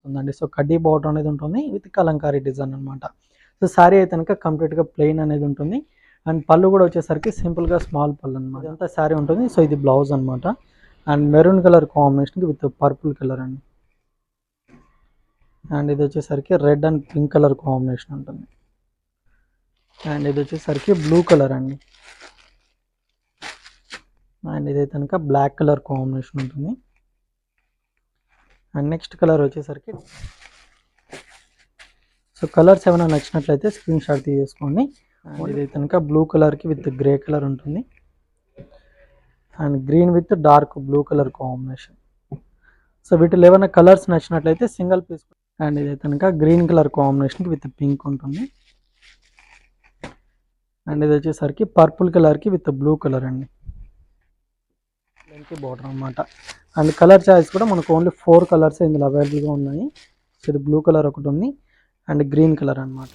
ఉంటుందండి. సో కడ్డీ బార్డర్ అనేది ఉంటుంది విత్ కలంకారీ డిజైన్ అనమాట. సో శారీ అయితే కనుక కంప్లీట్గా ప్లెయిన్ అనేది ఉంటుంది. అండ్ పళ్ళు కూడా వచ్చేసరికి సింపుల్గా స్మాల్ పళ్ళు అనమాట. ఇదంతా శారీ ఉంటుంది. సో ఇది బ్లౌజ్ అనమాట. And maroon colour combination with purple colour అండి. అండ్ ఇది వచ్చేసరికి red and pink colour combination ఉంటుంది. అండ్ ఇది వచ్చేసరికి బ్లూ కలర్ అండి. అండ్ ఇదైతే కనుక బ్లాక్ కలర్ కాంబినేషన్ ఉంటుంది. అండ్ నెక్స్ట్ కలర్ వచ్చేసరికి సో కలర్స్ ఏమైనా నచ్చినట్లయితే స్క్రీన్ షాట్ తీసేసుకోండి. ఇది కనుక బ్లూ కలర్కి విత్ గ్రే కలర్ ఉంటుంది. And green with dark blue colour combination. So వీటిలో ఏమైనా కలర్స్ నచ్చినట్లయితే సింగిల్ పీస్. అండ్ ఇది కనుక గ్రీన్ కలర్ కాంబినేషన్కి విత్ పింక్ ఉంటుంది. అండ్ ఇది వచ్చేసరికి పర్పుల్ కలర్కి విత్ బ్లూ కలర్ అండి. లెంతీ బార్డర్ అనమాట. అండ్ కలర్ చాయిస్ కూడా మనకు ఓన్లీ 4 కలర్స్ ఇందులో అవైలబుల్గా ఉన్నాయి. సో ఇది బ్లూ కలర్ ఒకటి ఉంది అండ్ గ్రీన్ కలర్ అనమాట.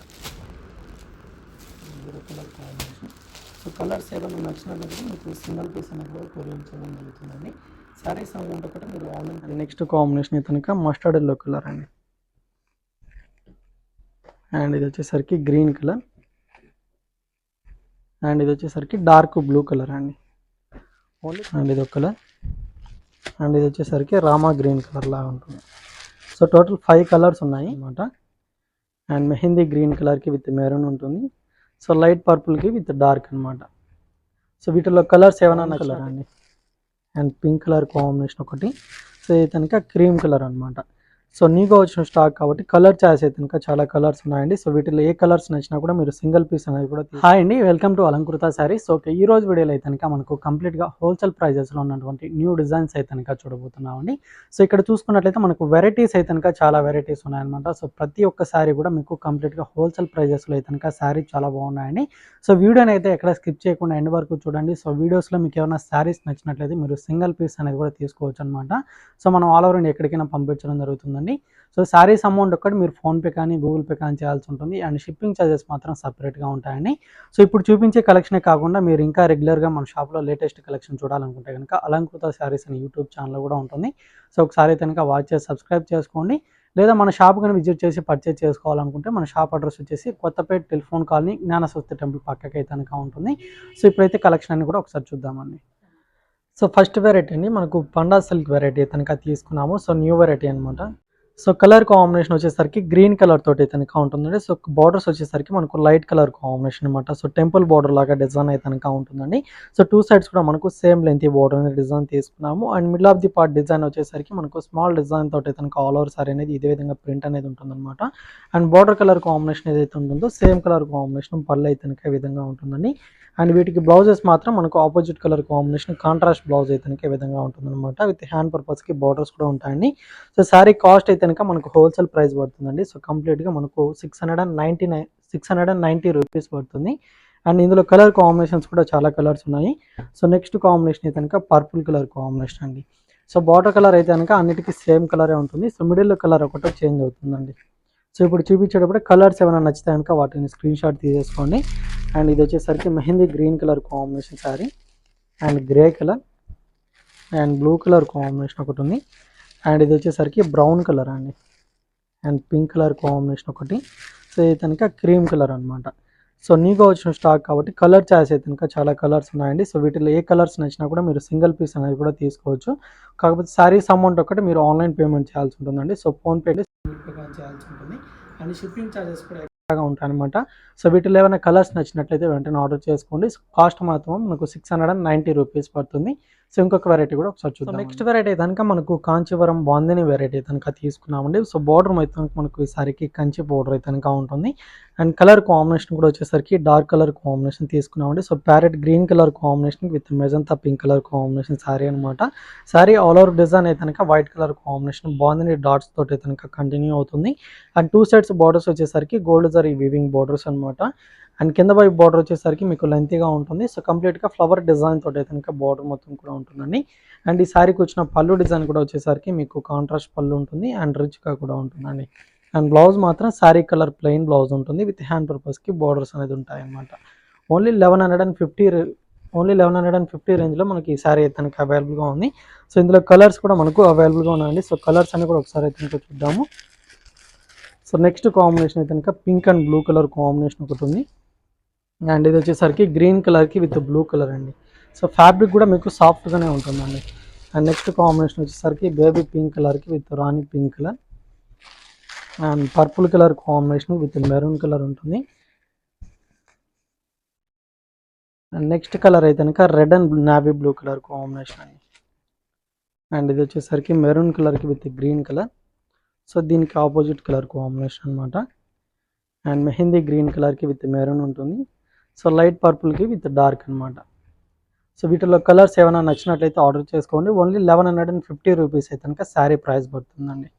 సో కలర్స్ ఏమైనా నచ్చినట్లయితే మీకు సింగిల్ పీస్ అనేది కూడా కొరియర్ చేయడం జరుగుతుందండి. శారీస్ అమౌంట్ ఒకటి మీరు ఆన్లైన్. నెక్స్ట్ కాంబినేషన్ అయితే కనుక మస్టర్డ్ ఎల్లో కలర్ అండి. అండ్ ఇది వచ్చేసరికి గ్రీన్ కలర్. అండ్ ఇది వచ్చేసరికి డార్క్ బ్లూ కలర్ అండి ఓన్లీ. అండ్ ఇది ఒక కలర్. అండ్ ఇది వచ్చేసరికి రామా గ్రీన్ కలర్ లాగా ఉంటుంది. సో టోటల్ 5 కలర్స్ ఉన్నాయి అన్నమాట. అండ్ మెహందీ గ్రీన్ కలర్కి విత్ మెరూన్ ఉంటుంది. సో లైట్ పర్పుల్కి విత్ డార్క్ అనమాట. సో వీటిలో కలర్స్ ఏమైనా కలర్ అండి. అండ్ పింక్ కలర్ కాంబినేషన్ ఒకటి. సో ఇది కనుక క్రీమ్ కలర్ అనమాట. సో న్యూగా వచ్చిన స్టాక్ కాబట్టి కలర్ చాయిస్ అయితే ఇంకా చాలా కలర్స్ ఉన్నాయండి. సో వీటిలో ఏ కలర్స్ నచ్చినా కూడా మీరు సింగిల్ పీస్ అనేది కూడా. హాయ్ అండి, welcome to Alankrita saris. Okay, ఈ రోజు వీడియోలో అయితే కనుక మనకు కంప్లీట్గా హోల్సేల్ ప్రైజెస్లో ఉన్నటువంటి న్యూ డిజైన్స్ అయితే కనుక చూడబోతున్నామండి. సో ఇక్కడ చూసుకున్నట్లయితే మనకు వెరైటీస్ అయితే కనుక చాలా వెరైటీస్ ఉన్నాయన్నమాట. సో ప్రతి ఒక్క శారీ కూడా మీకు కంప్లీట్గా హోల్సేల్ ప్రైజెస్లో అయితే కనుక శారీ చాలా బాగున్నాయండి. సో వీడియోని అయితే ఎక్కడ స్కిప్ చేయకుండా ఎండ్ వరకు చూడండి. సో వీడియోస్లో మీకు ఏమైనా శారీస్ నచ్చినట్లయితే మీరు సింగిల్ పీస్ అనేది కూడా తీసుకోవచ్చు అనమాట. సో మనం ఆల్ ఓవర్ ఇండియా ఎక్కడికైనా పంపించడం జరుగుతుందండి. సో శారీస్ అమౌంట్ ఒక్కటి మీరు ఫోన్పే కానీ గూగుల్ పే కానీ చేయాల్సి ఉంటుంది. అండ్ షిప్పింగ్ ఛార్జెస్ మాత్రం సపరేట్గా ఉంటాయండి. సో ఇప్పుడు చూపించే కలెక్షనే కాకుండా మీరు ఇంకా రెగ్యులర్గా మన షాప్లో లేటెస్ట్ కలెక్షన్ చూడాలనుకుంటే కనుక అలంకృత శారీస్ అని యూట్యూబ్ ఛానల్ కూడా ఉంటుంది. సో ఒకసారి కనుక వాచ్ చేసి సబ్స్క్రైబ్ చేసుకోండి. లేదా మన షాప్ కానీ విజిట్ చేసి పర్చేజ్ చేసుకోవాలనుకుంటే మన షాప్ అడ్రస్ వచ్చేసి కొత్తపేట టెలిఫోన్ కాలనీ జ్ఞానస్వస్తి టెంపుల్ పక్కకి అయితే కనుక ఉంటుంది. సో ఇప్పుడైతే కలెక్షన్ అన్ని కూడా ఒకసారి చూద్దామండి. సో ఫస్ట్ వెరైటీ అండి, మనకు పండా సిల్క్ వెరైటీ కనుక తీసుకున్నాము. సో న్యూ వెరైటీ అనమాట. సో కలర్ కాంబినేషన్ వచ్చేసరికి గ్రీన్ కలర్ తోటి కనుక ఉంటుందండి. సో బార్డర్స్ వచ్చేసరికి మనకు లైట్ కలర్ కాంబినేషన్ అనమాట. సో టెంపుల్ బార్డర్ లాగా డిజైన్ అయితే కనుక ఉంటుందండి. సో 2 సైడ్స్ కూడా మనకు సేమ్ లెంత్ బార్డర్ అనేది డిజైన్ తీసుకున్నాము. And middle of the part design వచ్చేసరికి మనకు స్మాల్ డిజైన్ తోటి కనుక ఆల్ ఓవర్ సారీ అనేది ఇదే విధంగా ప్రింట్ అనేది ఉంటుందన్నమాట. అండ్ బార్డర్ కలర్ కాంబినేషన్ ఏదైతే ఉంటుందో సేమ్ కలర్ కాంబినేషన్ పళ్ళు అయితే కనుక ఈ విధంగా ఉంటుందండి. అండ్ వీటికి బ్లౌజెస్ మాత్రం మనకు opposite colour combination contrast blouse అయితే కనుక ఈ విధంగా ఉంటుందన్నమాట. విత్ హ్యాండ్ పర్పస్కి బార్డర్స్ కూడా ఉంటాయండి. సో శారీ కాస్ట్ అయితే కనుక మనకు హోల్సేల్ ప్రైస్ పడుతుందండి. సో కంప్లీట్గా మనకు 690 రూపీస్ పడుతుంది. అండ్ ఇందులో కలర్ కాంబినేషన్స్ కూడా చాలా కలర్స్ ఉన్నాయి. సో నెక్స్ట్ కాంబినేషన్ అయితే కనుక పర్పుల్ కలర్ కాంబినేషన్ అండి. సో బార్డర్ కలర్ అయితే కనుక అన్నిటికీ సేమ్ కలరే ఉంటుంది. సో మిడిల్ కలర్ ఒకటే చేంజ్ అవుతుందండి. సో ఇప్పుడు చూపించేటప్పుడు కలర్స్ ఏమైనా నచ్చితే కనుక వాటిని స్క్రీన్ షాట్ తీసేసుకోండి. అండ్ ఇది వచ్చేసరికి mehndi green colour combination sari. And grey colour and blue colour combination ఒకటి ఉంది. అండ్ ఇది వచ్చేసరికి బ్రౌన్ కలర్ అండి. అండ్ పింక్ కలర్ కాంబినేషన్ ఒకటి. సో ఇది కనుక క్రీమ్ కలర్ అనమాట. సో న్యూగా వచ్చిన స్టాక్ కాబట్టి కలర్ చాయిస్ అయితే కనుక చాలా కలర్స్ ఉన్నాయండి. సో వీటిలో ఏ కలర్స్ నచ్చినా కూడా మీరు సింగిల్ పీస్ అనేది కూడా తీసుకోవచ్చు. కాకపోతే శారీస్ అమౌంట్ ఒకటి మీరు ఆన్లైన్ పేమెంట్ చేయాల్సి ఉంటుందండి. సో ఫోన్పే చేయాల్సి ఉంటుంది. అండ్ షిప్పింగ్ ఛార్జెస్ కూడా ఎక్కువగా ఉంటాయి అనమాట. సో వీటిలో ఏమైనా కలర్స్ నచ్చినట్లయితే వెంటనే ఆర్డర్ చేసుకోండి. కాస్ట్ మాత్రం మనకు 690 రూపీస్ పడుతుంది. సో ఇంకొక వెరైటీ కూడా ఒకసారి చూద్దాం. నెక్స్ట్ వెరైటీ కనుక మనకు కాంచీవరం బాందిని వెరైటీ కనుక తీసుకున్నామండి. సో బార్డర్ అయితే మనకు ఈసారికి కంచి బార్డర్ అయితే కనుక ఉంటుంది. అండ్ కలర్ కాంబినేషన్ కూడా వచ్చేసరికి డార్క్ కలర్ కాంబినేషన్ తీసుకున్నామండి. So parrot green colour combination with magenta pink colour combination sari అనమాట. శారీ ఆల్ ఓవర్ డిజైన్ అయితే కనుక white colour combination bandhani dots తోటి కనుక కంటిన్యూ అవుతుంది. అండ్ 2 సైడ్స్ బార్డర్స్ వచ్చేసరికి గోల్డ్ జరీ వీవింగ్ బార్డర్స్ అనమాట. అండ్ కింద వైపు బార్డర్ వచ్చేసరికి మీకు లెంతీగా ఉంటుంది. సో కంప్లీట్గా ఫ్లవర్ డిజైన్ తోటి కనుక బార్డర్ మొత్తం కూడా ఉంటుందండి. అండ్ ఈ శారీకి వచ్చిన పళ్ళు డిజైన్ కూడా వచ్చేసరికి మీకు కాంట్రాస్ట్ పళ్ళు ఉంటుంది అండ్ రిచ్గా కూడా ఉంటుందండి. అండ్ బ్లౌజ్ మాత్రం శారీ కలర్ ప్లెయిన్ బ్లౌజ్ ఉంటుంది విత్ హ్యాండ్ పర్పస్కి బార్డర్స్ అనేది ఉంటాయి అన్నమాట. ఓన్లీ 1150 రేంజ్లో మనకి ఈ శారీ అయితే కనుక అవైలబుల్గా ఉంది. సో ఇందులో కలర్స్ కూడా మనకు అవైలబుల్గా ఉన్నాయండి. సో కలర్స్ అన్ని కూడా ఒకసారి అయితే కనుక చూద్దాము. సో నెక్స్ట్ కాంబినేషన్ అయితే కనుక pink and blue colour combination ఒకటి ఉంది. అండ్ ఇది వచ్చేసరికి గ్రీన్ కలర్కి విత్ బ్లూ కలర్ అండి. సో ఫ్యాబ్రిక్ కూడా మీకు సాఫ్ట్గానే ఉంటుందండి. అండ్ నెక్స్ట్ కాంబినేషన్ వచ్చేసరికి బేబీ పింక్ కలర్కి with Rani pink colour and purple colour combination with maroon colour ఉంటుంది. అండ్ నెక్స్ట్ కలర్ అయితే కనుక red and navy blue colour combination అండి. అండ్ ఇది వచ్చేసరికి మెరూన్ కలర్కి విత్ గ్రీన్ కలర్. సో దీనికి ఆపోజిట్ కలర్ కాంబినేషన్ అనమాట. అండ్ మెహందీ గ్రీన్ కలర్కి విత్ మెరూన్ ఉంటుంది. సో లైట్ పర్పుల్కి విత్ డార్క్ అనమాట. సో వీటిలో కలర్స్ ఏమైనా నచ్చినట్లయితే ఆర్డర్ చేసుకోండి. ఓన్లీ 1150 రూపీస్ అయితే కనుక శారీ ప్రైస్ పడుతుందండి.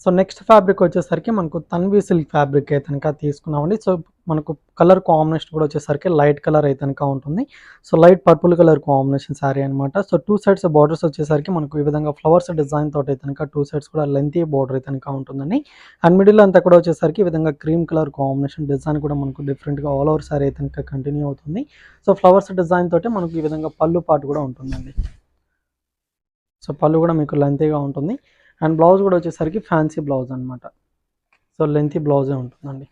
సో నెక్స్ట్ ఫ్యాబ్రిక్ వచ్చేసరికి మనకు తన్వీ సిల్క్ ఫ్యాబ్రిక్ అయితే కనుక తీసుకున్నామండి. సో మనకు కలర్ కాంబినేషన్ కూడా వచ్చేసరికి లైట్ కలర్ అయితే కనుక ఉంటుంది. So light purple colour combination sari అనమాట. సో 2 సైడ్స్ బార్డర్స్ వచ్చేసరికి మనకు ఈ విధంగా ఫ్లవర్స్ డిజైన్ తోటి అయితే కనుక 2 సైడ్స్ కూడా లెంతీ బార్డర్ అయితే కనుక ఉంటుందండి. అండ్ మిడిల్ అంతా కూడా వచ్చేసరికి ఈ విధంగా క్రీమ్ కలర్ కాంబినేషన్ డిజైన్ కూడా మనకు డిఫరెంట్గా ఆల్ ఓవర్ శారీ అయితే కనుక కంటిన్యూ అవుతుంది. సో ఫ్లవర్స్ డిజైన్ తోటి మనకు ఈ విధంగా పళ్ళు పాటు కూడా ఉంటుందండి. సో పళ్ళు కూడా మీకు లెంతీగా ఉంటుంది. అండ్ బ్లౌజ్ కూడా వచ్చేసరికి ఫ్యాన్సీ బ్లౌజ్ అనమాట. సో లెంతీ బ్లౌజే ఉంటుందండి.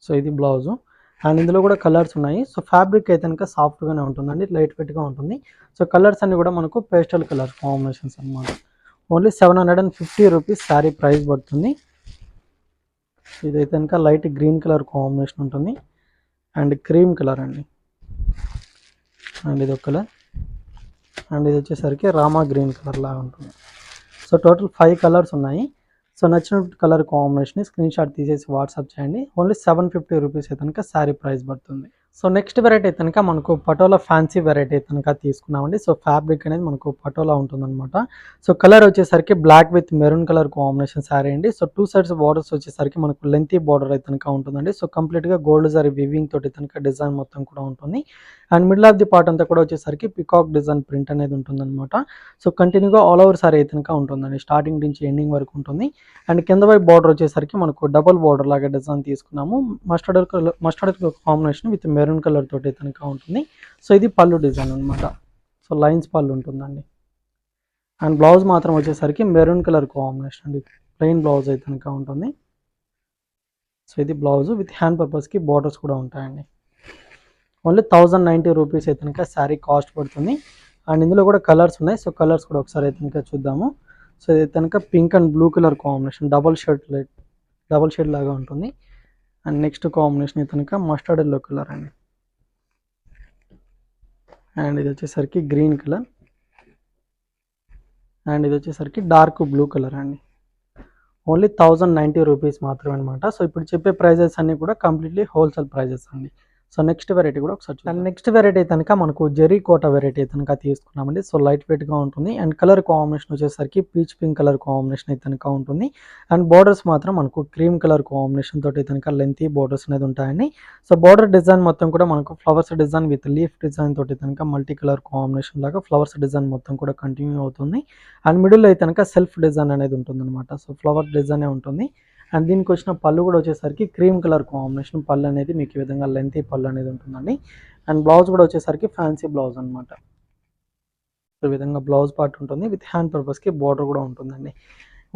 సో ఇది బ్లౌజు. అండ్ ఇందులో కూడా కలర్స్ ఉన్నాయి. సో ఫ్యాబ్రిక్ అయితే కనుక సాఫ్ట్గానే ఉంటుందండి, లైట్ వెయిట్గా ఉంటుంది. సో కలర్స్ అన్ని కూడా మనకు పేస్టల్ కలర్ కాంబినేషన్స్ అనమాట. ఓన్లీ 750 రూపీస్ శారీ ప్రైస్ పడుతుంది. ఇదైతే కనుక లైట్ గ్రీన్ కలర్ కాంబినేషన్ ఉంటుంది అండ్ క్రీమ్ కలర్ అండి. అండ్ ఇది ఒక కలర్. అండ్ ఇది వచ్చేసరికి రామా గ్రీన్ కలర్ లాగా ఉంటుంది. సో టోటల్ 5 కలర్స్ ఉన్నాయి. సో నచ్చిన కలర్ కాంబినేషన్ స్క్రీన్ షాట్ తీసేసి వాట్సాప్ చేయండి. ఓన్లీ 750 రూపీస్ అయితే కనుక శారీ ప్రైస్ పడుతుంది. సో నెక్స్ట్ వెరైటీ అయితే కనుక మనకు పటోలా ఫ్యాన్సీ వెరైటీ అయితే కనుక తీసుకున్నామండి. సో ఫ్యాబ్రిక్ అనేది మనకు పటోలా ఉంటుందన్నమాట. సో కలర్ వచ్చేసరికి black with maroon colour combination saree అండి. సో 2 సైడ్స్ బార్డర్స్ వచ్చేసరికి మనకు లెంతీ బార్డర్ అయితే కనుక ఉంటుందండి. సో కంప్లీట్గా గోల్డ్ జరీ వివింగ్ తోటి కనుక డిజైన్ మొత్తం కూడా ఉంటుంది. And middle of the part అంతా కూడా వచ్చేసరికి పికాక్ డిజైన్ ప్రింట్ అనేది ఉంటుందన్నమాట. సో కంటిన్యూగా ఆల్ ఓవర్ సారీ అయితే కనుక ఉంటుందండి. స్టార్టింగ్ నుంచి ఎండింగ్ వరకు ఉంటుంది. అండ్ కింద వైపు బార్డర్ వచ్చేసరికి మనకు డబుల్ బార్డర్ లాగా డిజైన్ తీసుకున్నాము. Mustard combination with maroon colour తోటి కనుక ఉంటుంది. సో ఇది పళ్ళు డిజైన్ అనమాట. సో లైన్స్ పళ్ళు ఉంటుందండి. అండ్ బ్లౌజ్ మాత్రం వచ్చేసరికి మెరూన్ కలర్ కాంబినేషన్ అండి. ప్లెయిన్ బ్లౌజ్ అయితే కనుక ఉంటుంది. సో ఇది బ్లౌజ్ విత్ హ్యాండ్ పర్పస్కి బార్డర్స్ కూడా ఉంటాయండి. ఓన్లీ 1090 రూపీస్ అయితే కనుక శారీ కాస్ట్ పడుతుంది. అండ్ ఇందులో కూడా కలర్స్ ఉన్నాయి. సో కలర్స్ కూడా ఒకసారి అయితే కనుక చూద్దాము. సో ఇది కనుక pink and blue colour combination double shade లాగా ఉంటుంది. అండ్ నెక్స్ట్ కాంబినేషన్ అయితే కనుక మస్టర్డ్ ఎల్లో కలర్ అండి. అండ్ ఇది వచ్చేసరికి గ్రీన్ కలర్. అండ్ ఇది వచ్చేసరికి డార్క్ బ్లూ కలర్ అండి. ఓన్లీ 1090 రూపీస్ మాత్రమే అనమాట. సో ఇప్పుడు చెప్పే ప్రైజెస్ అన్నీ కూడా కంప్లీట్లీ హోల్సేల్ ప్రైజెస్ అండి. సో నెక్స్ట్ వెరైటీ కూడా ఒకసారి చూద్దాం. నెక్స్ట్ వెరైటీ కనుక మనకు జెరీ కోటా వెరైటీ కనుక తీసుకున్నామండి. సో లైట్ వెయిట్గా ఉంటుంది. అండ్ కలర్ కాంబినేషన్ వచ్చేసరికి పీచ్ పింక్ కలర్ కాంబినేషన్ అయితే కనుక ఉంటుంది. అండ్ బార్డర్స్ మాత్రం మనకు క్రీమ్ కలర్ కాంబినేషన్ తోటి కనుక లెంతీ బార్డర్స్ అనేది ఉంటాయండి. సో బార్డర్ డిజైన్ మొత్తం కూడా మనకు flowers design with leaf design తోటి కనుక మల్టీ కలర్ కాంబినేషన్ లాగా ఫ్లవర్స్ డిజైన్ మొత్తం కూడా కంటిన్యూ అవుతుంది. అండ్ మిడిల్ అయితే కనుక సెల్ఫ్ డిజైన్ అనేది ఉంటుంది అనమాట. సో ఫ్లవర్ డిజైనే ఉంటుంది. అండ్ దీనికి వచ్చిన పళ్ళు కూడా వచ్చేసరికి క్రీమ్ కలర్ కాంబినేషన్ పళ్ళు అనేది మీకు ఈ విధంగా లెంతీ పళ్ళు అనేది ఉంటుందండి. అండ్ బ్లౌజ్ కూడా వచ్చేసరికి ఫ్యాన్సీ బ్లౌజ్ అనమాట. ఈ విధంగా బ్లౌజ్ పార్ట్ ఉంటుంది విత్ హ్యాండ్ పర్పస్కి బార్డర్ కూడా ఉంటుందండి.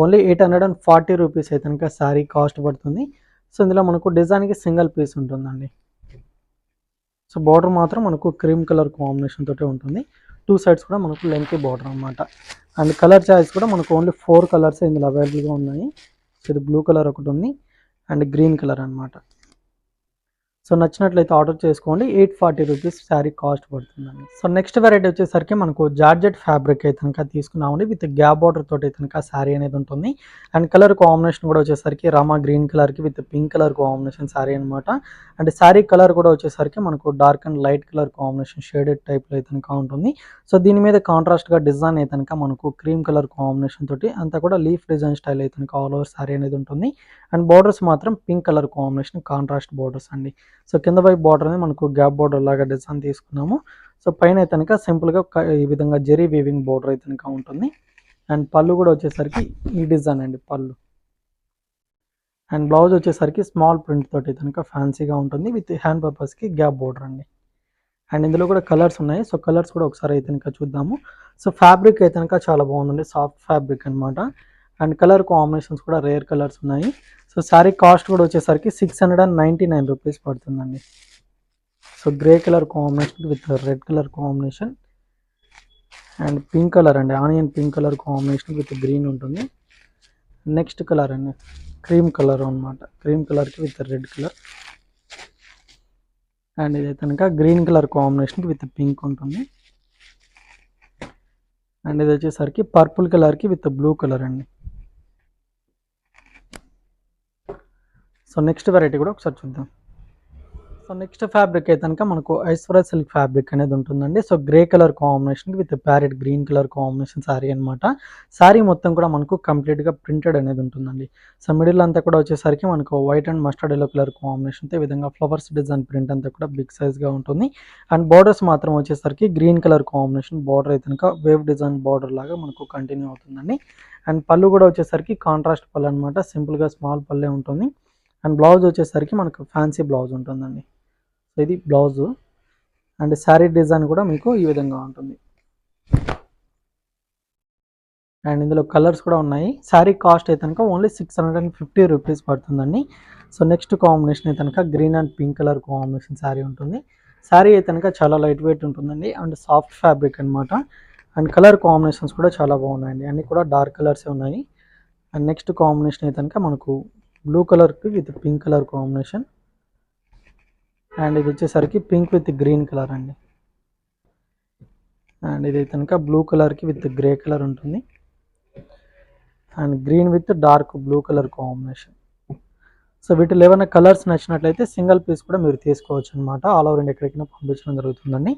ఓన్లీ 840 రూపీస్ అయితే కనుక శారీ కాస్ట్ పడుతుంది. సో ఇందులో మనకు డిజైన్కి సింగిల్ పీస్ ఉంటుందండి. సో బార్డర్ మాత్రం మనకు క్రీమ్ కలర్ కాంబినేషన్ తోటే ఉంటుంది. 2 సైడ్స్ కూడా మనకు లెంతీ బార్డర్ అనమాట. అండ్ కలర్ చాయిస్ కూడా మనకు ఓన్లీ 4 కలర్స్ ఇందులో అవైలబుల్గా ఉన్నాయి. సో ఇది బ్లూ కలర్ ఒకటి ఉంది అండ్ గ్రీన్ కలర్ అనమాట. సో నచ్చినట్లయితే ఆర్డర్ చేసుకోండి. 840 రూపీస్ శారీ కాస్ట్ పడుతుందండి. సో నెక్స్ట్ వెరైటీ వచ్చేసరికి మనకు జార్జెట్ ఫ్యాబ్రిక్ అయితే కనుక తీసుకున్నామండి. విత్ గ్యాప్ బార్డర్ తోటి అయితే కనుక శారీ అనేది ఉంటుంది. అండ్ కలర్ కాంబినేషన్ కూడా వచ్చేసరికి రామా గ్రీన్ కలర్కి with pink colour combination sari అనమాట. అండ్ శారీ కలర్ కూడా వచ్చేసరికి మనకు dark and light colour combination shaded టైప్లో అయితే కనుక ఉంటుంది. సో దీని మీద కాంట్రాస్ట్గా డిజైన్ అయితే కనుక మనకు క్రీమ్ కలర్ కాంబినేషన్ తోటి అంతా కూడా లీఫ్ డిజైన్ స్టైల్ అయితే కనుక ఆల్ ఓవర్ శారీ అనేది ఉంటుంది. అండ్ బార్డర్స్ మాత్రం pink colour combination contrast borders అండి. సో కింద వైపు బార్డర్ అనేది మనకు గ్యాప్ బార్డర్ లాగా డిజైన్ తీసుకున్నాము. సో పైన అయితే కనుక సింపుల్గా ఈ విధంగా జెరీ వీవింగ్ బార్డర్ అయితే కనుక ఉంటుంది. అండ్ పళ్ళు కూడా వచ్చేసరికి ఈ డిజైన్ అండి పళ్ళు. అండ్ బ్లౌజ్ వచ్చేసరికి స్మాల్ ప్రింట్ తోటి కనుక ఫ్యాన్సీగా ఉంటుంది విత్ హ్యాండ్ పర్పస్కి గ్యాప్ బార్డర్ అండి. అండ్ ఇందులో కూడా కలర్స్ ఉన్నాయి. సో కలర్స్ కూడా ఒకసారి అయితే కనుక చూద్దాము. సో ఫ్యాబ్రిక్ అయితే కనుక చాలా బాగుందండి. సాఫ్ట్ ఫ్యాబ్రిక్ అనమాట. అండ్ కలర్ కాంబినేషన్స్ కూడా రేర్ కలర్స్ ఉన్నాయి. సో శారీ కాస్ట్ కూడా వచ్చేసరికి 699 రూపీస్ పడుతుందండి. So grey colour combination with red colour combination and pink colour అండి, onion pink colour combination with green ఉంటుంది. నెక్స్ట్ కలర్ అండి క్రీమ్ కలర్ అనమాట, క్రీమ్ కలర్కి విత్ రెడ్ కలర్. అండ్ ఇది కనుక green colour combination with pink ఉంటుంది. And ఇది వచ్చేసరికి పర్పుల్ కలర్కి విత్ బ్లూ కలర్ అండి. సో నెక్స్ట్ వెరైటీ కూడా ఒకసారి చూద్దాం. సో నెక్స్ట్ ఫ్యాబ్రిక్ అయితే కనుక మనకు ఐశ్వర్య సిల్క్ ఫ్యాబ్రిక్ అనేది ఉంటుందండి. So grey colour combination with parrot green colour combination sari అనమాట. శారీ మొత్తం కూడా మనకు కంప్లీట్గా ప్రింటెడ్ అనేది ఉంటుందండి. సో మిడిల్ అంతా కూడా వచ్చేసరికి మనకు white and mustard yellow colour కాంబినేషన్తో ఈ విధంగా ఫ్లవర్స్ డిజైన్ ప్రింట్ అంతా కూడా బిగ్ సైజ్గా ఉంటుంది. అండ్ బార్డర్స్ మాత్రం వచ్చేసరికి గ్రీన్ కలర్ కాంబినేషన్ బార్డర్ అయితే కనుక వేవ్ డిజైన్ బార్డర్ లాగా మనకు కంటిన్యూ అవుతుందండి. అండ్ పళ్ళు కూడా వచ్చేసరికి కాంట్రాస్ట్ పళ్ళు అనమాట, సింపుల్గా స్మాల్ పళ్ళే ఉంటుంది. అండ్ బ్లౌజ్ వచ్చేసరికి మనకు ఫ్యాన్సీ బ్లౌజ్ ఉంటుందండి. సో ఇది బ్లౌజు అండ్ శారీ డిజైన్ కూడా మీకు ఈ విధంగా ఉంటుంది. అండ్ ఇందులో కలర్స్ కూడా ఉన్నాయి. శారీ కాస్ట్ అయితే కనుక ఓన్లీ 650 రూపీస్ పడుతుందండి. సో నెక్స్ట్ కాంబినేషన్ అయితే కనుక green and pink colour combination sari ఉంటుంది. శారీ అయితే కనుక చాలా లైట్ వెయిట్ ఉంటుందండి అండ్ సాఫ్ట్ ఫ్యాబ్రిక్ అనమాట. అండ్ కలర్ కాంబినేషన్స్ కూడా చాలా బాగున్నాయండి, అన్నీ కూడా డార్క్ కలర్సే ఉన్నాయి. అండ్ నెక్స్ట్ కాంబినేషన్ అయితే కనుక మనకు బ్లూ కలర్కి with pink colour combination. And ఇది వచ్చేసరికి పింక్ విత్ గ్రీన్ కలర్ అండి. అండ్ ఇది కనుక బ్లూ కలర్కి విత్ గ్రే కలర్ ఉంటుంది. And green with dark blue colour combination. So వీటిలో ఏమైనా కలర్స్ నచ్చినట్లయితే సింగిల్ పీస్ కూడా మీరు తీసుకోవచ్చు అనమాట. ఆల్ ఓవర్ ఇండియా ఎక్కడికైనా పంపించడం జరుగుతుందండి.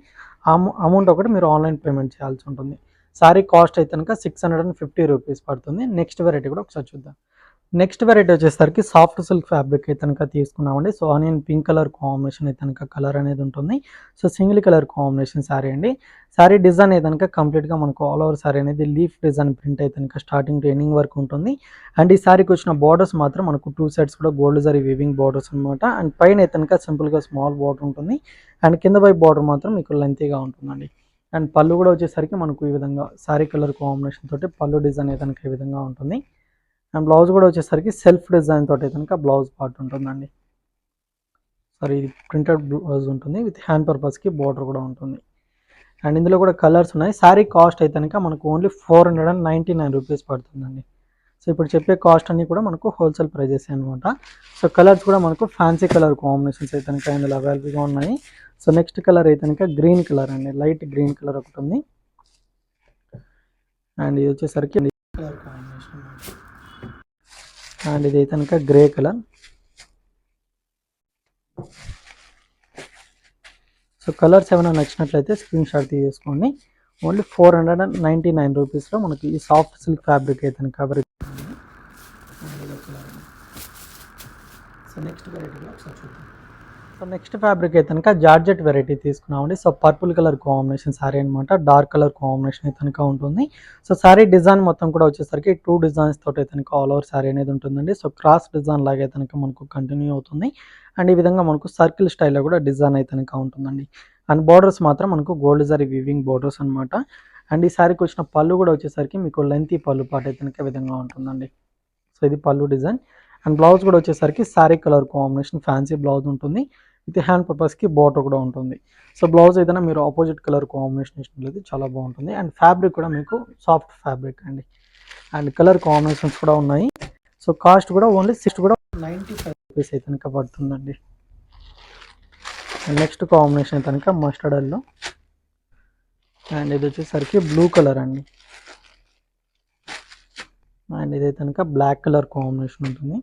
అమౌంట్ ఒకటి మీరు ఆన్లైన్ పేమెంట్ చేయాల్సి ఉంటుంది. సారీ కాస్ట్ అయితే కనుక 650 రూపీస్ పడుతుంది. నెక్స్ట్ వెరైటీ కూడా ఒకసారి చూద్దాం. నెక్స్ట్ వెరైటీ వచ్చేసరికి సాఫ్ట్ సిల్క్ ఫ్యాబ్రిక్ అయితే కనుక తీసుకున్నామండి. So onion pink colour combination అయితే కనుక కలర్ అనేది ఉంటుంది. So single colour combination saree అండి. శారీ డిజైన్ అయితే కనుక కంప్లీట్గా మనకు ఆల్ ఓవర్ శారీ అనేది లీఫ్ డిజైన్ ప్రింట్ అయితే కనుక స్టార్టింగ్ టు ఎండింగ్ వరకు ఉంటుంది. అండ్ ఈ శారీకి వచ్చిన బార్డర్స్ మాత్రం మనకు 2 సైడ్స్ కూడా గోల్డ్ జరీ వీవింగ్ బార్డర్స్ అనమాట. అండ్ పైన అయితే కనుక సింపుల్గా స్మాల్ బార్డర్ ఉంటుంది. అండ్ కింద వైపు బార్డర్ మాత్రం మీకు లెంతీగా ఉంటుందండి. అండ్ పళ్ళు కూడా వచ్చేసరికి మనకు ఈ విధంగా శారీ కలర్ కాంబినేషన్ తోటి పళ్ళు డిజైన్ అయితే కనుక ఈ విధంగా ఉంటుంది. అండ్ బ్లౌజ్ కూడా వచ్చేసరికి సెల్ఫ్ డిజైన్ తోటి కనుక బ్లౌజ్ పార్ట్ ఉంటుందండి. సారీ ఇది ప్రింటెడ్ బ్లౌజ్ ఉంటుంది విత్ హ్యాండ్ పర్పస్కి బార్డర్ కూడా ఉంటుంది. అండ్ ఇందులో కూడా కలర్స్ ఉన్నాయి. శారీ కాస్ట్ అయితే కనుక మనకు ఓన్లీ 499 రూపీస్ పడుతుందండి. సో ఇప్పుడు చెప్పే కాస్ట్ అన్నీ కూడా మనకు హోల్సేల్ ప్రైజెస్ అనమాట. సో కలర్స్ కూడా మనకు ఫ్యాన్సీ కలర్ కాంబినేషన్స్ అయితే కనుక ఇందులో అవైలబుల్గా ఉన్నాయి. సో నెక్స్ట్ కలర్ అయితే కనుక గ్రీన్ కలర్ అండి, లైట్ గ్రీన్ కలర్ ఒకటి ఉంది. అండ్ ఇది వచ్చేసరికి కలర్ కాంబినేషన్ అండ్ ఇది అయితే కనుక గ్రే కలర్. సో కలర్స్ ఏమైనా నచ్చినట్లయితే స్క్రీన్ షాట్ తీసుకోండి. ఓన్లీ 499 రూపీస్లో మనకి ఈ సాఫ్ట్ సిల్క్ ఫ్యాబ్రిక్ అయితే కనుక కవర్. సో నెక్స్ట్ వెరైటీ ఒకసారి చూద్దాం. సో నెక్స్ట్ ఫ్యాబ్రిక్ అయితే కనుక జార్జెట్ వెరైటీ తీసుకున్నామండి. So purple colour combination sari అనమాట, డార్క్ కలర్ కాంబినేషన్ అయితే కనుక ఉంటుంది. సో శారీ డిజైన్ మొత్తం కూడా వచ్చేసరికి 2 డిజైన్స్ తోటి అయితే కనుక ఆల్ ఓవర్ శారీ అనేది ఉంటుందండి. సో క్రాస్ డిజైన్ లాగా అయితే కనుక మనకు కంటిన్యూ అవుతుంది. అండ్ ఈ విధంగా మనకు సర్కిల్ స్టైల్లో కూడా డిజైన్ అయితే కనుక ఉంటుందండి. అండ్ బార్డర్స్ మాత్రం మనకు గోల్డ్ జరీ వీవింగ్ బార్డర్స్ అనమాట. అండ్ ఈ శారీకి వచ్చిన పళ్ళు కూడా వచ్చేసరికి మీకు లెంతీ పళ్ళు పాటు అయితే కనుక విధంగా ఉంటుందండి. సో ఇది పళ్ళు డిజైన్. అండ్ బ్లౌజ్ కూడా వచ్చేసరికి sari colour combination fancy blouse ఉంటుంది విత్ హ్యాండ్ పర్పస్కి బార్డర్ కూడా ఉంటుంది. సో బ్లౌజ్ ఏదైనా మీరు ఆపోజిట్ కలర్ కాంబినేషన్ ఇచ్చినట్లయితే చాలా బాగుంటుంది. అండ్ ఫ్యాబ్రిక్ కూడా మీకు సాఫ్ట్ ఫ్యాబ్రిక్ అండి. అండ్ కలర్ కాంబినేషన్స్ కూడా ఉన్నాయి. సో కాస్ట్ కూడా ఓన్లీ 95 రూపీస్ అయితే కనుక పడుతుందండి. అండ్ నెక్స్ట్ కాంబినేషన్ అయితే కనుక మస్టర్డ్ ఎల్లో. అండ్ ఇది వచ్చేసరికి బ్లూ కలర్ అండి. అండ్ ఇదైతే కనుక బ్లాక్ కలర్ కాంబినేషన్ ఉంటుంది.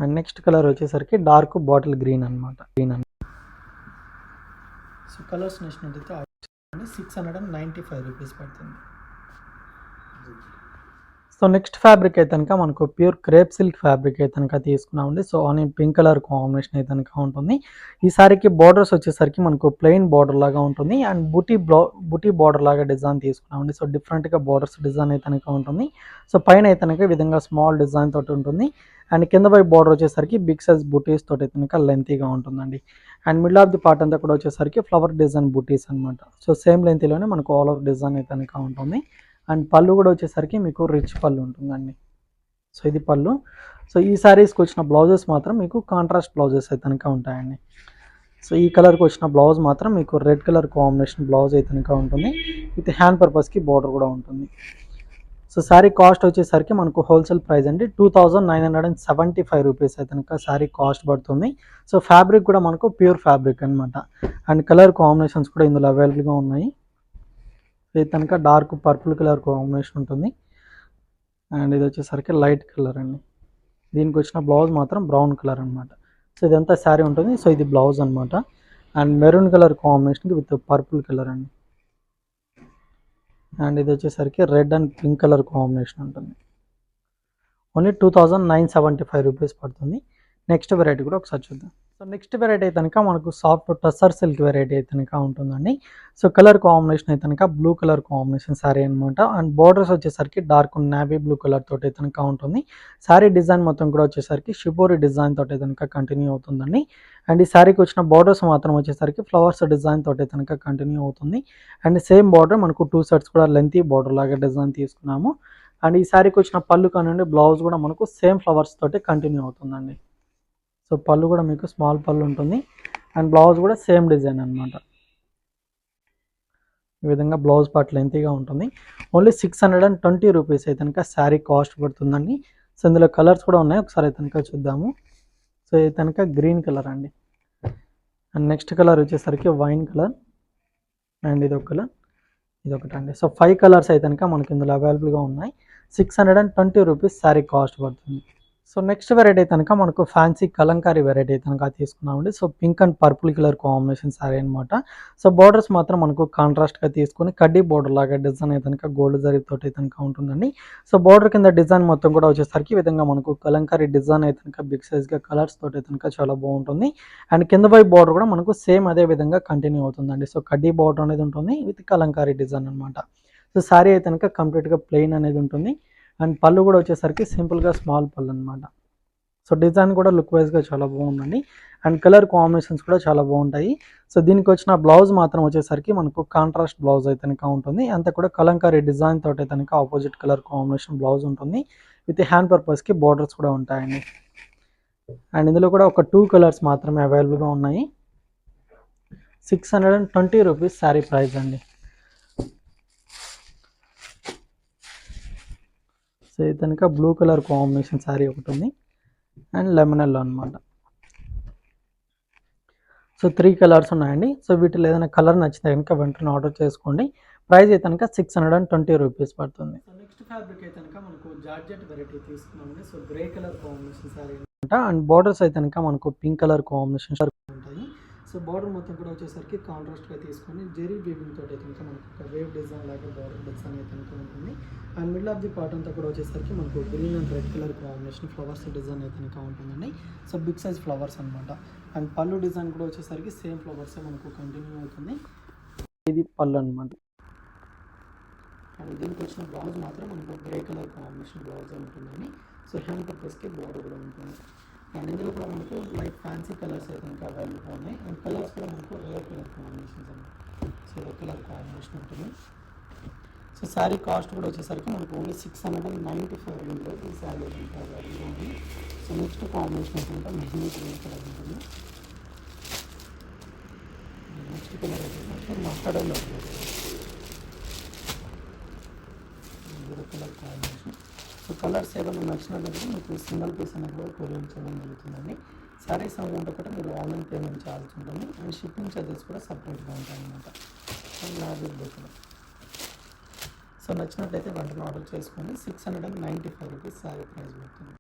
అండ్ నెక్స్ట్ కలర్ వచ్చేసరికి డార్క్ బాటిల్ గ్రీన్ అనమాట. సో కలర్స్ నచ్చినట్టయితే 695 రూపీస్ పడుతుంది. సో నెక్స్ట్ ఫ్యాబ్రిక్ అయితే కనుక మనకు ప్యూర్ క్రేప్ సిల్క్ ఫ్యాబ్రిక్ అయితే కనుక తీసుకున్నామండి. So onion pink colour combination అయితే కనుక ఉంటుంది. ఈ సారీకి బార్డర్స్ వచ్చేసరికి మనకు ప్లెయిన్ బార్డర్ లాగా ఉంటుంది. అండ్ బుటీ బార్డర్ లాగా డిజైన్ తీసుకున్నామండి. సో డిఫరెంట్గా బార్డర్స్ డిజైన్ అయితే కనుక ఉంటుంది. సో పైన అయితే కనుక ఈ విధంగా స్మాల్ డిజైన్ తోటి ఉంటుంది. అండ్ కింద వైపు బార్డర్ వచ్చేసరికి బిగ్ సైజ్ బుటీస్ తోటి అయితే కనుక లెంతీగా ఉంటుందండి. And middle of the part అంతా కూడా వచ్చేసరికి ఫ్లవర్ డిజైన్ బుటీస్ అనమాట. సో సేమ్ లెంతీలోనే మనకు ఆల్ ఓవర్ డిజైన్ అయితే కనుక ఉంటుంది. అండ్ పళ్ళు కూడా వచ్చేసరికి మీకు రిచ్ పళ్ళు ఉంటుందండి. సో ఇది పళ్ళు. సో ఈ శారీస్కి వచ్చిన బ్లౌజెస్ మాత్రం మీకు కాంట్రాస్ట్ బ్లౌజెస్ అయితే కనుక ఉంటాయండి. సో ఈ కలర్కి వచ్చిన బ్లౌజ్ మాత్రం మీకు రెడ్ కలర్ కాంబినేషన్ బ్లౌజ్ అయితే కనుక ఉంటుంది. విత్ హ్యాండ్ పర్పస్కి బార్డర్ కూడా ఉంటుంది. సో శారీ కాస్ట్ వచ్చేసరికి మనకు హోల్సేల్ ప్రైస్ అండి 2975 రూపీస్ అయితే కనుక శారీ కాస్ట్ పడుతుంది. సో ఫ్యాబ్రిక్ కూడా మనకు ప్యూర్ ఫ్యాబ్రిక్ అనమాట. అండ్ కలర్ కాంబినేషన్స్ కూడా ఇందులో అవైలబుల్గా ఉన్నాయి. ఇది కనుక డార్క్ పర్పుల్ కలర్ కాంబినేషన్ ఉంటుంది. అండ్ ఇది వచ్చేసరికి లైట్ కలర్ అండి. దీనికి వచ్చిన బ్లౌజ్ మాత్రం బ్రౌన్ కలర్ అనమాట. సో ఇదంతా శారీ ఉంటుంది. సో ఇది బ్లౌజ్ అనమాట. అండ్ మెరూన్ కలర్ కాంబినేషన్కి విత్ పర్పుల్ కలర్ అండి. అండ్ ఇది వచ్చేసరికి red and pink colour combination ఉంటుంది. ఓన్లీ 2975 రూపీస్ పడుతుంది. నెక్స్ట్ వెరైటీ కూడా ఒకసారి చూద్దాం. సో నెక్స్ట్ వెరైటీ అయితే కనుక మనకు సాఫ్ట్ టస్సర్ సిల్క్ వెరైటీ అయితే కనుక ఉంటుందండి. సో కలర్ కాంబినేషన్ అయితే కనుక బ్లూ కలర్ కాంబినేషన్ శారీ అనమాట. అండ్ బార్డర్స్ వచ్చేసరికి డార్క్ నేవీ బ్లూ కలర్ తోటి అయితే కనుక ఉంటుంది. శారీ డిజైన్ మొత్తం కూడా వచ్చేసరికి షిబోరి డిజైన్ తోటి అయితే కనుక కంటిన్యూ అవుతుందండి. అండ్ ఈ శారీకి వచ్చిన బార్డర్స్ మాత్రం వచ్చేసరికి ఫ్లవర్స్ డిజైన్ తోటి అయితే కనుక కంటిన్యూ అవుతుంది. అండ్ సేమ్ బార్డర్ మనకు 2 సెట్స్ కూడా లెంతీ బార్డర్ లాగా డిజైన్ తీసుకున్నాము. అండ్ ఈ శారీకి వచ్చిన పళ్ళు కానివ్వండి బ్లౌజ్ కూడా మనకు సేమ్ ఫ్లవర్స్ తోటి కంటిన్యూ అవుతుందండి. సో పళ్ళు కూడా మీకు స్మాల్ పళ్ళు ఉంటుంది. అండ్ బ్లౌజ్ కూడా సేమ్ డిజైన్ అనమాట. ఈ విధంగా బ్లౌజ్ పార్ట్ లెంతీగా ఉంటుంది. ఓన్లీ 620 రూపీస్ అయితే కనుక శారీ కాస్ట్ పడుతుందండి. సో ఇందులో కలర్స్ కూడా ఉన్నాయి, ఒకసారి అయితే కనుక చూద్దాము. సో ఇది కనుక గ్రీన్ కలర్ అండి. అండ్ నెక్స్ట్ కలర్ వచ్చేసరికి వైన్ కలర్. అండ్ ఇది ఒక కలర్, ఇది ఒకటి అండి. సో 5 కలర్స్ అయితే కనుక మనకి ఇందులో అవైలబుల్గా ఉన్నాయి. 620 రూపీస్ శారీ కాస్ట్ పడుతుంది. సో నెక్స్ట్ వెరైటీ అయితే కనుక మనకు ఫ్యాన్సీ కలంకారీ వెరైటీ అయితే కనుక తీసుకున్నామండి. So pink and purple colour combination sari అనమాట. సో బార్డర్స్ మాత్రం మనకు కాంట్రాస్ట్గా తీసుకొని కడ్డీ బార్డర్ లాగా డిజైన్ అయితే కనుక గోల్డ్ జరీతో అయితే కనుక ఉంటుందండి. సో బార్డర్ కింద డిజైన్ మొత్తం కూడా వచ్చేసరికి ఈ విధంగా మనకు కలంకారీ డిజైన్ అయితే కనుక బిగ్ సైజ్గా కలర్స్ తోటి అయితే కనుక చాలా బాగుంటుంది. అండ్ కింద వైపు బార్డర్ కూడా మనకు సేమ్ అదే విధంగా కంటిన్యూ అవుతుందండి. సో కడ్డీ బార్డర్ అనేది ఉంటుంది విత్ కలంకారీ డిజైన్ అనమాట. సో శారీ అయితే కనుక కంప్లీట్గా ప్లెయిన్ అనేది ఉంటుంది. అండ్ పళ్ళు కూడా వచ్చేసరికి సింపుల్గా స్మాల్ పళ్ళు అనమాట. సో డిజైన్ కూడా లుక్ వైజ్గా చాలా బాగుందండి. అండ్ కలర్ కాంబినేషన్స్ కూడా చాలా బాగుంటాయి. సో దీనికి వచ్చిన బ్లౌజ్ మాత్రం వచ్చేసరికి మనకు కాంట్రాస్ట్ బ్లౌజ్ అయితే కనుక ఉంటుంది. అంతా కూడా కలంకారీ డిజైన్ తోటి అయితే కనుక ఆపోజిట్ కలర్ కాంబినేషన్ బ్లౌజ్ ఉంటుంది. విత్ హ్యాండ్ పర్పస్కి బార్డర్స్ కూడా ఉంటాయండి. అండ్ ఇందులో కూడా ఒక 2 కలర్స్ మాత్రమే అవైలబుల్గా ఉన్నాయి. 620 రూపీస్ శారీ ప్రైస్ అండి. సో ఇది కనుక బ్లూ కలర్ కాంబినేషన్ శారీ ఒకటి ఉంది. అండ్ లెమన్ ఎల్లో అనమాట. సో 3 కలర్స్ ఉన్నాయండి. సో వీటిలో ఏదైనా కలర్ నచ్చితే కనుక వెంటనే ఆర్డర్ చేసుకోండి. ప్రైస్ అయితే కనుక 620 రూపీస్ పడుతుంది. సో నెక్స్ట్ ఫ్యాబ్రిక్ అయితే కనుక మనకు జార్జెట్ వెరైటీ తీసుకున్నామండి. So grey colour combination sari అనమాట. అండ్ బార్డర్స్ అయితే కనుక మనకు పింక్ కలర్ కాంబినేషన్ ఉంటాయి. సో బార్డర్ మొత్తం కూడా వచ్చేసరికి కాంట్రాస్ట్గా తీసుకొని జెరీ వీవింగ్ తోటి అయితే కనుక మనకు ఒక వేవ్ డిజైన్ లాగా బార్డర్ డిజైన్ అయితే కనుక ఉంటుంది. And middle of the part అంతా కూడా వచ్చేసరికి మనకు green and red colour combination flowers design అయితే కనుక ఉంటుందండి. సో బిగ్ సైజ్ ఫ్లవర్స్ అనమాట. అండ్ పళ్ళు డిజైన్ కూడా వచ్చేసరికి సేమ్ ఫ్లవర్స్ మనకు కంటిన్యూ అవుతుంది. ఇది పళ్ళు అనమాట. అండ్ దీనికి వచ్చిన బ్లౌజ్ మాత్రం మనకు గ్రే కలర్ కాంబినేషన్ బ్లౌజ్ ఉంటుందండి. సో హ్యాండ్ పర్పస్కి బార్డర్ కూడా ఉంటుంది. అండ్ ఇందులో కూడా మనకు లైట్ ఫ్యాన్సీ కలర్స్ అయితే కనుక అవైలబుల్గా ఉన్నాయి. అండ్ కలర్స్ కూడా మనకు రేర్ కలర్ కాంబినేషన్స్ అండి. సో కలర్ కాంబినేషన్ ఉంటుంది. సో శారీ కాస్ట్ కూడా వచ్చేసరికి మనకు ఓన్లీ 695 రూపీస్ ఈ శారీ అవైలబుల్గా ఉంది. సో నెక్స్ట్ కాంబినేషన్ అయితే మెహందీ గ్రీన్ కలర్ ఉంటుంది. నెక్స్ట్ కలర్ వచ్చేసరికి mustard yellow colour combination. So colours ఏమైనా నచ్చినట్లయితే మీకు సింగిల్ పీస్ అనేది కూడా కొరియర్ చేయడం జరుగుతుందండి. శారీస్ అమౌంట్ ఒకటి మీరు ఆన్లైన్ పేమెంట్ చేయాల్సి ఉంటుంది. అండ్ షిప్పింగ్ ఛార్జెస్ కూడా సపరేట్గా ఉంటాయి అన్నమాట. సో నచ్చినట్లయితే వెంటనే ఆర్డర్ చేసుకోండి. 695 రూపీస్ శారీ ప్రైస్ పడుతుంది.